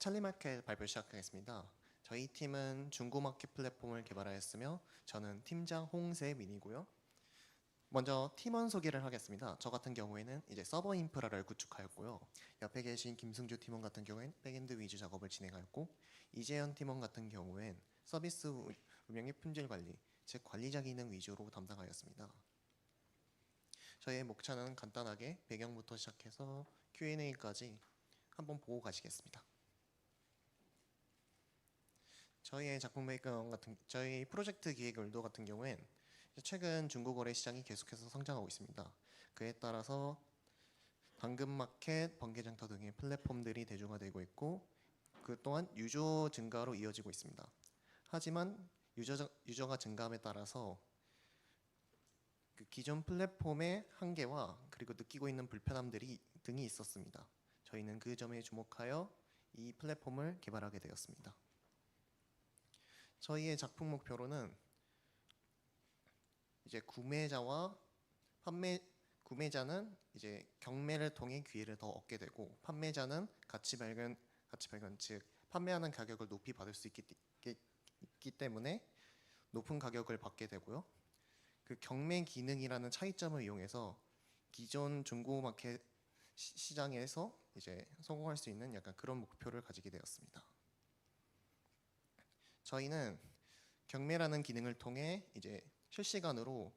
찰리마켓 발표 시작하겠습니다. 저희 팀은 중고마켓 플랫폼을 개발하였으며 저는 팀장 홍세민이고요. 먼저 팀원 소개를 하겠습니다. 저 같은 경우에는 이제 서버 인프라를 구축하였고요. 옆에 계신 김승주 팀원 같은 경우에는 백엔드 위주 작업을 진행하였고, 이재현 팀원 같은 경우엔 서비스 운영의 품질 관리, 즉 관리자 기능 위주로 담당하였습니다. 저희의 목차는 간단하게 배경부터 시작해서 Q&A까지 한번 보고 가시겠습니다. 저희의 작품 배경 같은 저희 프로젝트 기획 의도 같은 경우엔 최근 중고거래 시장이 계속해서 성장하고 있습니다. 그에 따라서 당근마켓, 번개장터 등의 플랫폼들이 대중화되고 있고 그 또한 유저 증가로 이어지고 있습니다. 하지만 유저가 증가함에 따라서 그 기존 플랫폼의 한계와 그리고 느끼고 있는 불편함들이 등이 있었습니다. 저희는 그 점에 주목하여 이 플랫폼을 개발하게 되었습니다. 저희의 작품 목표로는 이제 구매자는 이제 경매를 통해 기회를 더 얻게 되고 판매자는 가치 발견 즉 판매하는 가격을 높이 받을 수 있기 때문에 높은 가격을 받게 되고요. 그 경매 기능이라는 차이점을 이용해서 기존 중고마켓 시장에서 이제 성공할 수 있는 약간 그런 목표를 가지게 되었습니다. 저희는 경매라는 기능을 통해 이제 실시간으로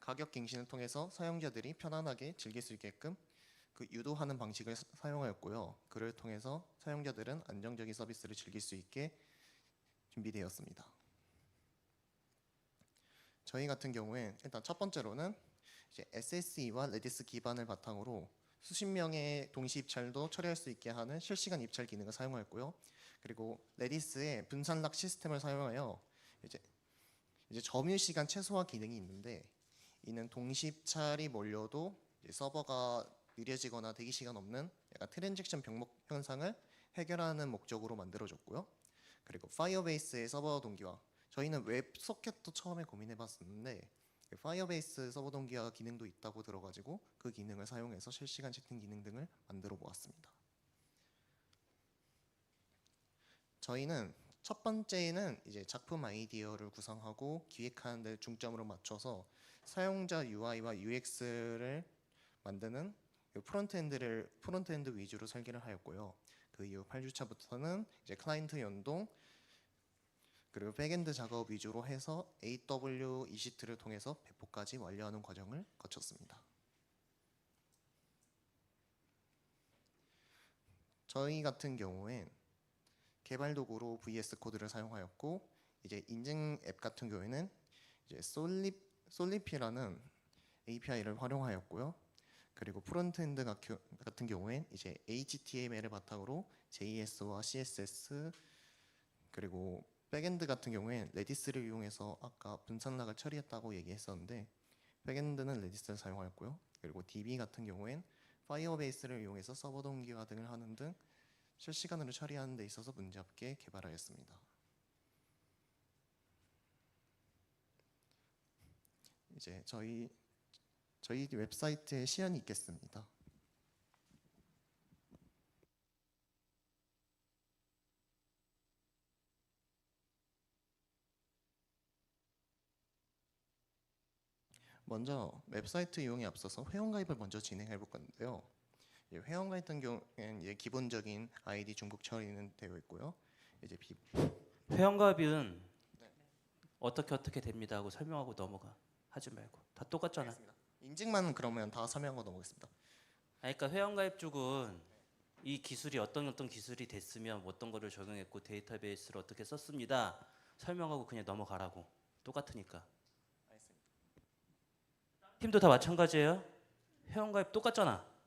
가격 갱신을 통해서 사용자들이 편안하게 즐길 수 있게끔 그 유도하는 방식을 사용하였고요. 그를 통해서 사용자들은 안정적인 서비스를 즐길 수 있게 준비되었습니다. 저희 같은 경우에 일단 첫 번째로는 이제 SSE와 레디스 기반을 바탕으로 수십 명의 동시 입찰도 처리할 수 있게 하는 실시간 입찰 기능을 사용하였고요. 그리고 레디스의 분산락 시스템을 사용하여 이제 점유 시간 최소화 기능이 있는데 이는 동시 입찰이 몰려도 서버가 느려지거나 대기 시간 없는 약간 트랜잭션 병목 현상을 해결하는 목적으로 만들어졌고요. 그리고 파이어베이스의 서버 동기화, 저희는 웹소켓도 처음에 고민해봤었는데 파이어베이스 서버 동기화 기능도 있다고 들어가지고 그 기능을 사용해서 실시간 채팅 기능 등을 만들어 보았습니다. 저희는 첫 번째는 이제 작품 아이디어를 구성하고 기획하는 데 중점으로 맞춰서 사용자 UI와 UX를 만드는 프론트엔드 위주로 설계를 하였고요. 그 이후 8주차부터는 이제 클라이언트 연동 그리고 백엔드 작업 위주로 해서 AW EC2를 통해서 배포까지 완료하는 과정을 거쳤습니다. 저희 같은 경우엔 개발 도구로 VS 코드를 사용하였고 이제 인증 앱 같은 경우에는 이제 솔리피라는 API를 활용하였고요. 그리고 프론트엔드 같은 경우엔 이제 HTML을 바탕으로 JS와 CSS 그리고 백엔드 같은 경우엔 레디스를 이용해서 아까 분산락을 처리했다고 얘기했었는데 백엔드는 레디스를 사용하였고요. 그리고 DB 같은 경우엔 파이어베이스를 이용해서 서버 동기화 등을 하는 등 실시간으로 처리하는 데 있어서 문제없게 개발하였습니다. 이제 저희 웹사이트에 시연이 있겠습니다. 먼저 웹사이트 이용에 앞서서 회원가입을 먼저 진행해 볼 건데요. 회원가입 같은 경우에는 기본적인 아이디 중복 처리는 되어 있고요. 이제 회원가입은 어떻게 됩니다 하고 설명하고 넘어가. 하지 말고 다 똑같잖아. 알겠습니다. 인증만 그러면 다 설명하고 넘어가겠습니다. 그러니까 회원가입 쪽은 이 기술이 어떤 기술이 됐으면 어떤 거를 적용했고 데이터베이스를 어떻게 썼습니다. 설명하고 그냥 넘어가라고. 똑같으니까. 알겠습니다. 팀도 다 마찬가지예요. 회원가입 똑같잖아.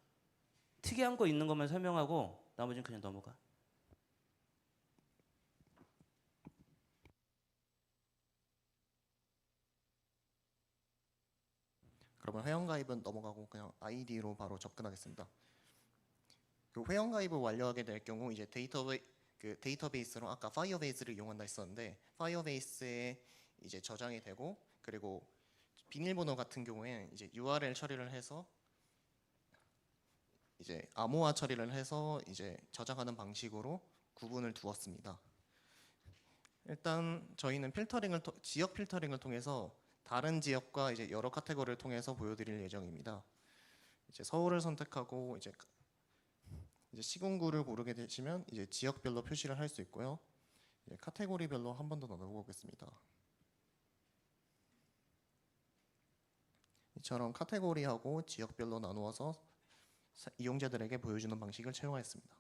특이한 거 있는 것만 설명하고 나머지는 그냥 넘어가. 그러면 회원가입은 넘어가고 그냥 아이디로 바로 접근하겠습니다. 그 회원가입을 완료하게 될 경우 이제 데이터베이스로 아까 파이어베이스를 이용한다 했었는데 파이어베이스에 이제 저장이 되고 그리고 비밀번호 같은 경우에는 이제 URL 처리를 해서 이제 암호화 처리를 해서 이제 저장하는 방식으로 구분을 두었습니다. 일단 저희는 지역 필터링을 통해서 다른 지역과 이제 여러 카테고리를 통해서 보여드릴 예정입니다. 이제 서울을 선택하고 이제 시군구를 고르게 되시면 이제 지역별로 표시를 할 수 있고요. 이제 카테고리별로 한 번 더 나눠보겠습니다. 이처럼 카테고리하고 지역별로 나누어서 이용자들에게 보여주는 방식을 채용하였습니다.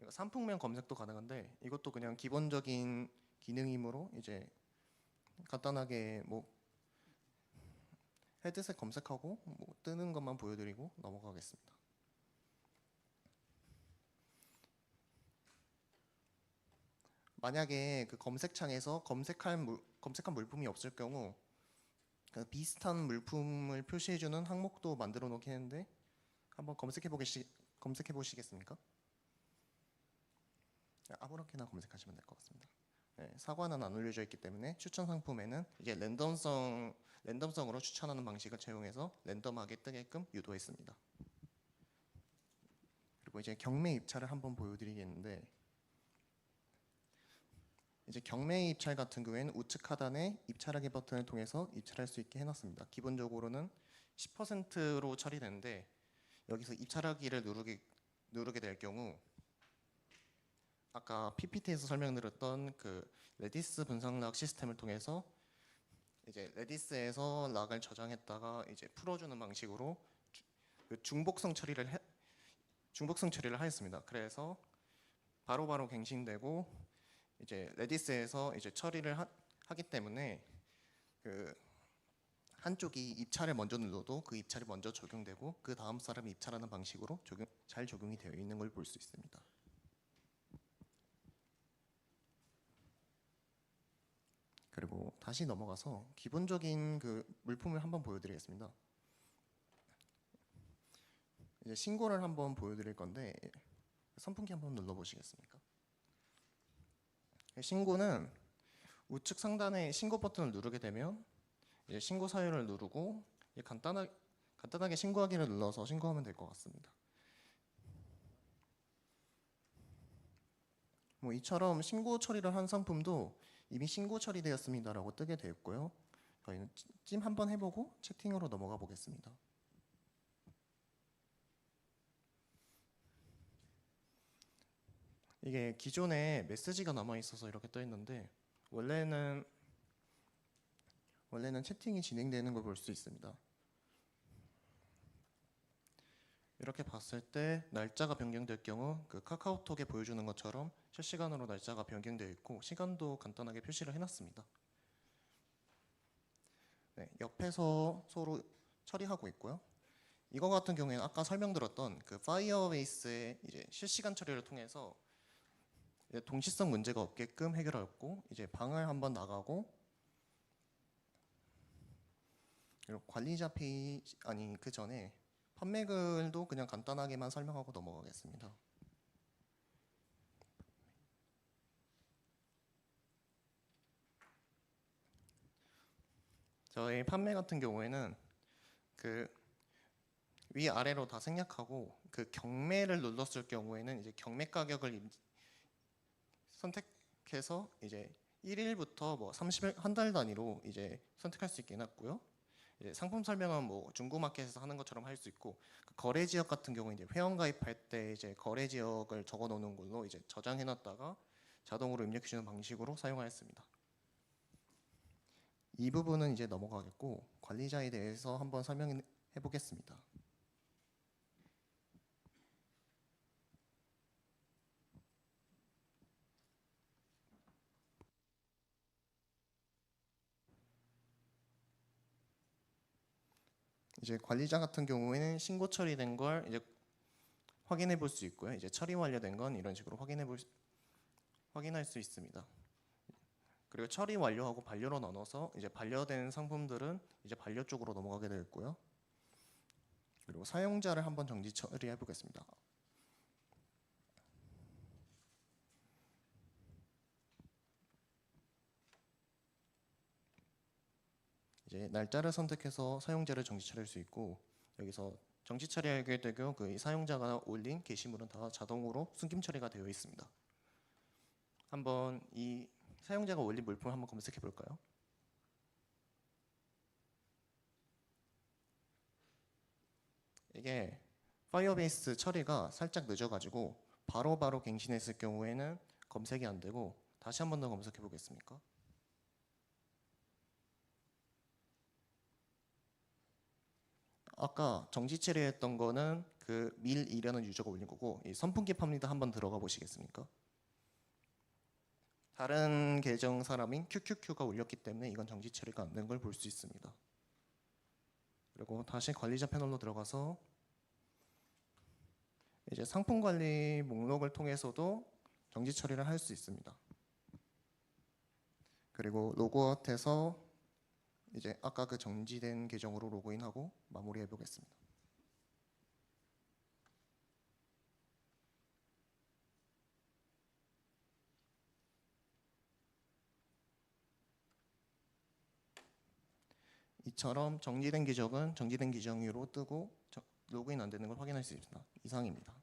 산풍명 검색도 가능한데 이것도 그냥 기본적인 기능이므로 이제 간단하게 뭐 헤드셋 검색하고 뭐 뜨는 것만 보여드리고 넘어가겠습니다. 만약에 그 검색창에서 검색한 물품이 없을 경우 그 비슷한 물품을 표시해주는 항목도 만들어 놓긴 했는데 한번 검색해 보시겠습니까? 아무렇게나 검색하시면 될 것 같습니다. 네, 사과는 안 올려져 있기 때문에 추천 상품에는 이제 랜덤성으로 추천하는 방식을 채용해서 랜덤하게 뜨게끔 유도했습니다. 그리고 이제 경매 입찰을 한번 보여드리겠는데 이제 경매 입찰 같은 경우에는 우측 하단에 입찰하기 버튼을 통해서 입찰할 수 있게 해놨습니다. 기본적으로는 10%로 처리되는데 여기서 입찰하기를 누르게 될 경우 아까 PPT에서 설명드렸던 그 레디스 분석 락 시스템을 통해서 이제 레디스에서 락을 저장했다가 이제 풀어주는 방식으로 중복성 처리를 하였습니다. 그래서 바로바로 갱신되고 이제 레디스에서 이제 처리를 하기 때문에 그 한쪽이 입찰을 먼저 눌러도 그 입찰이 먼저 적용되고 그 다음 사람이 입찰하는 방식으로 잘 적용이 되어 있는 걸 볼 수 있습니다. 그리고 다시 넘어가서 기본적인 그 물품을 한번 보여드리겠습니다. 이제 신고를 한번 보여드릴 건데 선풍기 한번 눌러보시겠습니까? 신고는 우측 상단에 신고 버튼을 누르게 되면 이제 신고 사유를 누르고 간단하게 신고하기를 눌러서 신고하면 될 것 같습니다. 뭐 이처럼 신고 처리를 한 상품도 이미 신고 처리되었습니다라고 뜨게 되어 있고요. 저희는 찜 한번 해보고 채팅으로 넘어가 보겠습니다. 이게 기존에 메시지가 남아 있어서 이렇게 떠 있는데 원래는 채팅이 진행되는 걸 볼 수 있습니다. 이렇게 봤을 때 날짜가 변경될 경우 그 카카오톡에 보여주는 것처럼 실시간으로 날짜가 변경되어 있고 시간도 간단하게 표시를 해놨습니다. 네, 옆에서 서로 처리하고 있고요. 이거 같은 경우에는 아까 설명드렸던 그 파이어베이스의 이제 실시간 처리를 통해서 이제 동시성 문제가 없게끔 해결하였고 이제 방을 한번 나가고 그리고 관리자 페이지 그 전에 판매글도 그냥 간단하게만 설명하고 넘어가겠습니다. 저희 판매 같은 경우에는 그 위아래로 다 생략하고 그 경매를 눌렀을 경우에는 이제 경매 가격을 선택해서 이제 1일부터 뭐 30일 한 달 단위로 이제 선택할 수 있게 해놨고요. 이제 상품 설명은 뭐 중고마켓에서 하는 것처럼 할 수 있고 그 거래 지역 같은 경우 이제 회원 가입할 때 이제 거래 지역을 적어 놓는 걸로 이제 저장해 놨다가 자동으로 입력해 주는 방식으로 사용하였습니다. 이 부분은 이제 넘어가겠고 관리자에 대해서 한번 설명해 보겠습니다. 이제 관리자 같은 경우에는 신고 처리된 걸 이제 확인해 볼 수 있고요. 이제 처리 완료된 건 이런 식으로 확인할 수 있습니다. 그리고 처리 완료하고 반려로 나눠서 이제 반려된 상품들은 이제 반려 쪽으로 넘어가게 되겠고요. 그리고 사용자를 한번 정지 처리해 보겠습니다. 이제 날짜를 선택해서 사용자를 정지 처리할 수 있고 여기서 정지 처리하게 되고 그 사용자가 올린 게시물은 다 자동으로 숨김 처리가 되어 있습니다. 한번 이 사용자가 올린 물품을 한번 검색해 볼까요? 이게 파이어베이스 처리가 살짝 늦어가지고 바로바로 갱신했을 경우에는 검색이 안 되고 다시 한 번 더 검색해 보겠습니까? 아까 정지 처리했던 거는 그 밀이라는 유저가 올린 거고 이 선풍기 팝니다 한번 들어가 보시겠습니까? 다른 계정 사람인 QQQ가 올렸기 때문에 이건 정지 처리가 안 된 걸 볼 수 있습니다. 그리고 다시 관리자 패널로 들어가서 이제 상품 관리 목록을 통해서도 정지 처리를 할 수 있습니다. 그리고 로그아웃해서 이제 아까 그 정지된 계정으로 로그인하고 마무리해 보겠습니다. 이처럼 정지된 계정은 정지된 계정으로 뜨고 로그인 안 되는 걸 확인할 수 있습니다. 이상입니다.